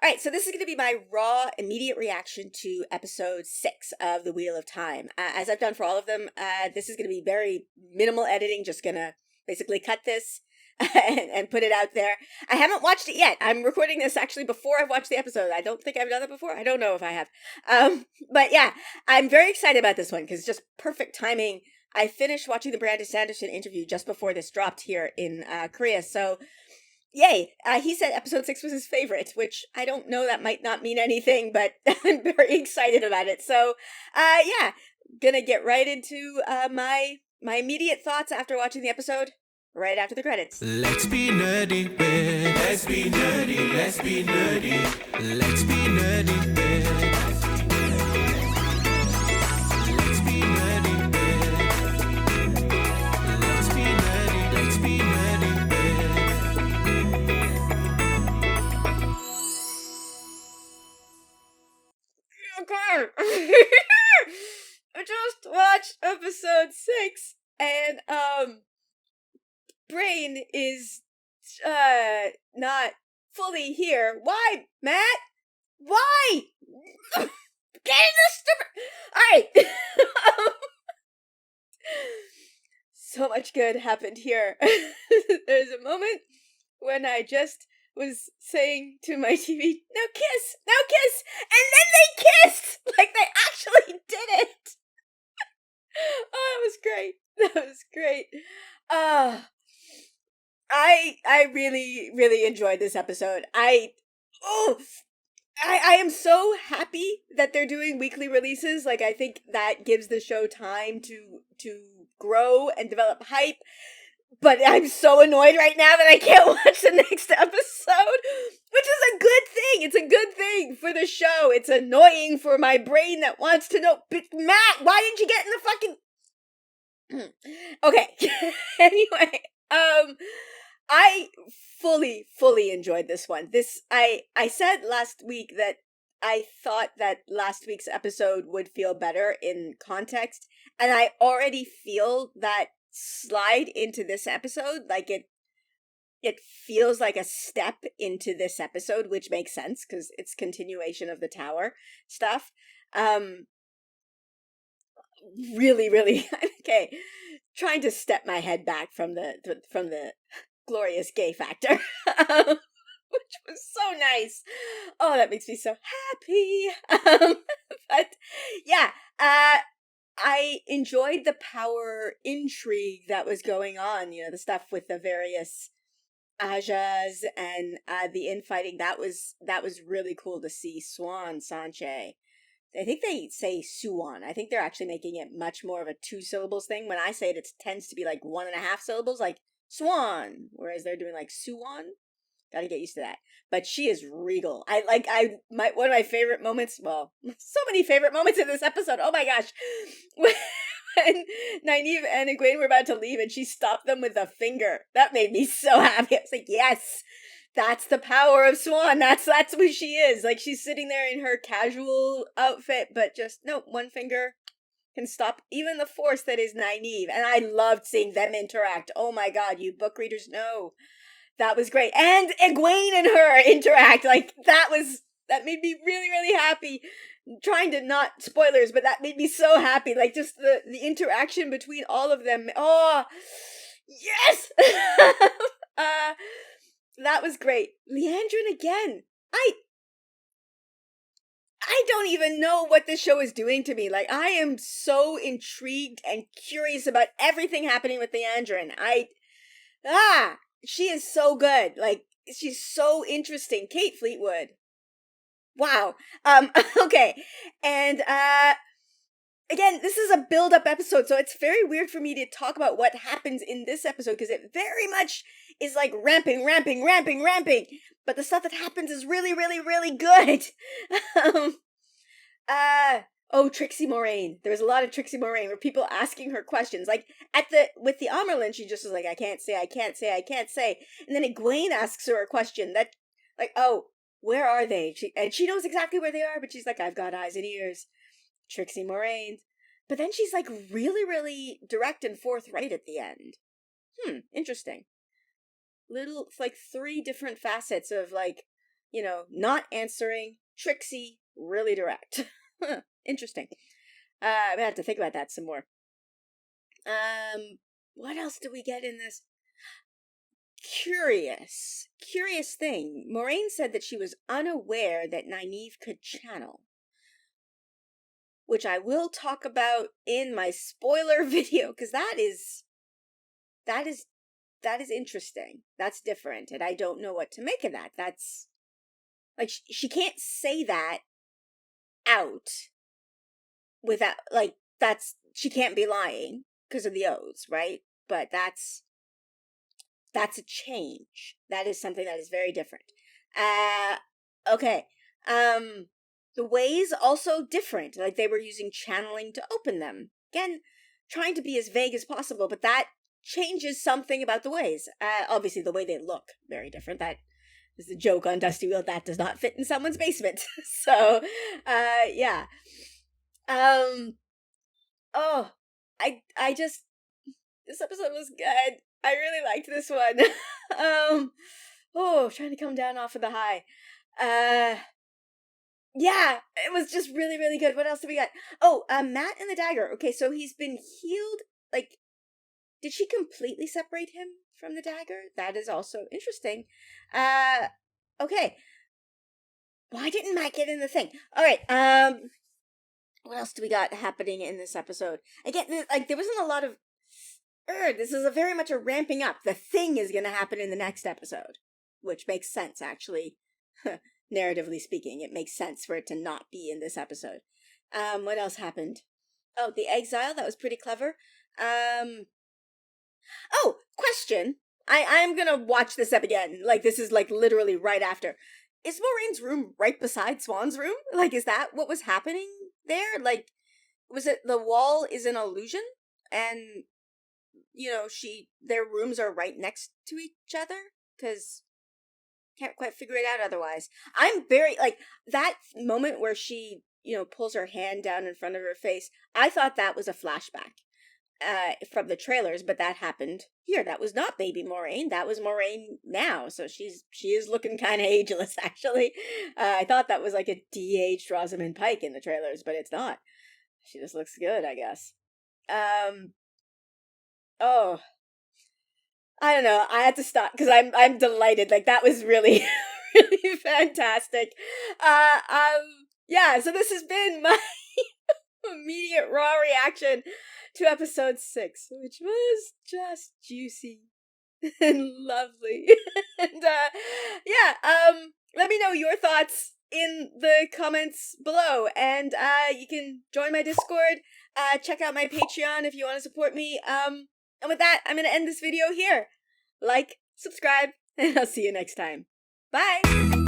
All right, so this is going to be my raw, immediate reaction to episode 6 of The Wheel of Time. As I've done for all of them, this is going to be very minimal editing, just going to basically cut this and put it out there. I haven't watched it yet. I'm recording this actually before I've watched the episode. I don't think I've done that before. I don't know if I have. But yeah, I'm very excited about this one because it's just perfect timing. I finished watching the Brandon Sanderson interview just before this dropped here in Korea, so yay. He said episode 6 was his favorite, which I don't know, that might not mean anything, but I'm very excited about it. So, yeah, gonna get right into my immediate thoughts after watching the episode, right after the credits. Let's be nerdy, babe. Let's be nerdy, let's be nerdy. Let's be nerdy, babe. Let's be nerdy, babe. Let's be nerdy, let's be nerdy, babe. Okay. I just watched episode 6 and brain is not fully here. Why, Matt? Why? Get in the stupid. Alright. So much good happened here. There's a moment when I just was saying to my TV, now kiss, and then they kissed! Like they actually did it! Oh, that was great. That was great. I really, really enjoyed this episode. I am so happy that they're doing weekly releases. Like, I think that gives the show time to grow and develop hype. But I'm so annoyed right now that I can't watch the next episode, which is a good thing. It's a good thing for the show. It's annoying for my brain that wants to know, but Matt, why didn't you get in the fucking... Okay. Anyway, I fully enjoyed this one. I said last week that I thought that last week's episode would feel better in context, and I already feel that slide into this episode. Like it feels like a step into this episode, which makes sense because it's continuation of the tower stuff. Really okay, trying to step my head back from the glorious gay factor, which was so nice. Oh, that makes me so happy. But yeah, I enjoyed the power intrigue that was going on, you know, the stuff with the various Ajas and the infighting. That was really cool to see. Swan Sanche. I think they say Suwon. I think they're actually making it much more of a 2 syllables thing. When I say it, it tends to be like 1.5 syllables, like Swan, whereas they're doing like Suwon. Gotta get used to that. But she is regal. One of my favorite moments, well, so many favorite moments in this episode. Oh my gosh. When Nynaeve and Egwene were about to leave and she stopped them with a finger. That made me so happy. I was like, yes, that's the power of Swan. That's what she is. Like, she's sitting there in her casual outfit, but just, no, one finger can stop even the force that is Nynaeve. And I loved seeing them interact. Oh my god, you book readers know. That was great. And Egwene and her interact. Like, that made me really, really happy. I'm trying to not spoilers, but that made me so happy. Like, just the interaction between all of them. Oh, yes! That was great. Leandrin again. I don't even know what this show is doing to me. Like, I am so intrigued and curious about everything happening with Leandrin. She is so good. Like, she's so interesting. Kate Fleetwood. Wow. Okay. And, again, this is a build-up episode, so it's very weird for me to talk about what happens in this episode, because it very much is like ramping. But the stuff that happens is really, really, really good. Trixie Moraine. There was a lot of Trixie Moraine where people asking her questions. Like, with the Amerlin, she just was like, I can't say. And then Egwene asks her a question that, like, oh, where are they? She knows exactly where they are, but she's like, I've got eyes and ears. Trixie Moraine. But then she's like really, really direct and forthright at the end. Interesting. It's like 3 different facets of like not answering. Trixie, really direct. Interesting. I'm gonna have to think about that some more. What else do we get in this? Curious thing. Moraine said that she was unaware that Nynaeve could channel, which I will talk about in my spoiler video, because that is interesting. That's different, and I don't know what to make of that. That's like she can't say that out without she can't be lying because of the oaths, right? But that's a change. That is something that is very different. Okay. The ways also different. Like they were using channeling to open them. Again, trying to be as vague as possible, but that changes something about the ways. Obviously the way they look, very different. That is the joke on Dusty Wheel. That does not fit in someone's basement. So, yeah. Oh, I just, this episode was good. I really liked this one. Trying to come down off of the high. Yeah, it was just really, really good. What else do we got? Oh, Matt and the dagger. Okay, so he's been healed. Like, did she completely separate him from the dagger? That is also interesting. Okay. Why didn't Matt get in the thing? All right. What else do we got happening in this episode? Again, there wasn't a lot of. This is very much a ramping up. The thing is going to happen in the next episode, which makes sense, actually. Narratively speaking, it makes sense for it to not be in this episode. What else happened? Oh, the exile. That was pretty clever. Oh, question. I'm going to watch this up again. Like, this is, like, literally right after. Is Moraine's room right beside Swan's room? Like, is that what was happening there? Like, was it the wall is an illusion? And, their rooms are right next to each other? Because can't quite figure it out otherwise. I'm very, like, that moment where she, pulls her hand down in front of her face, I thought that was a flashback from the trailers, but that happened here. That was not baby Moraine. That was Moraine now. So she is looking kind of ageless, actually. I thought that was like a de-aged Rosamund Pike in the trailers, but it's not. She just looks good, I guess. Oh, I don't know. I had to stop because I'm delighted. Like, that was really, really fantastic. Yeah. So this has been my immediate raw reaction to episode 6, which was just juicy and lovely. And let me know your thoughts in the comments below, and you can join my Discord, check out my Patreon if you want to support me. And with that, I'm going to end this video here. Like, subscribe, and I'll see you next time. Bye!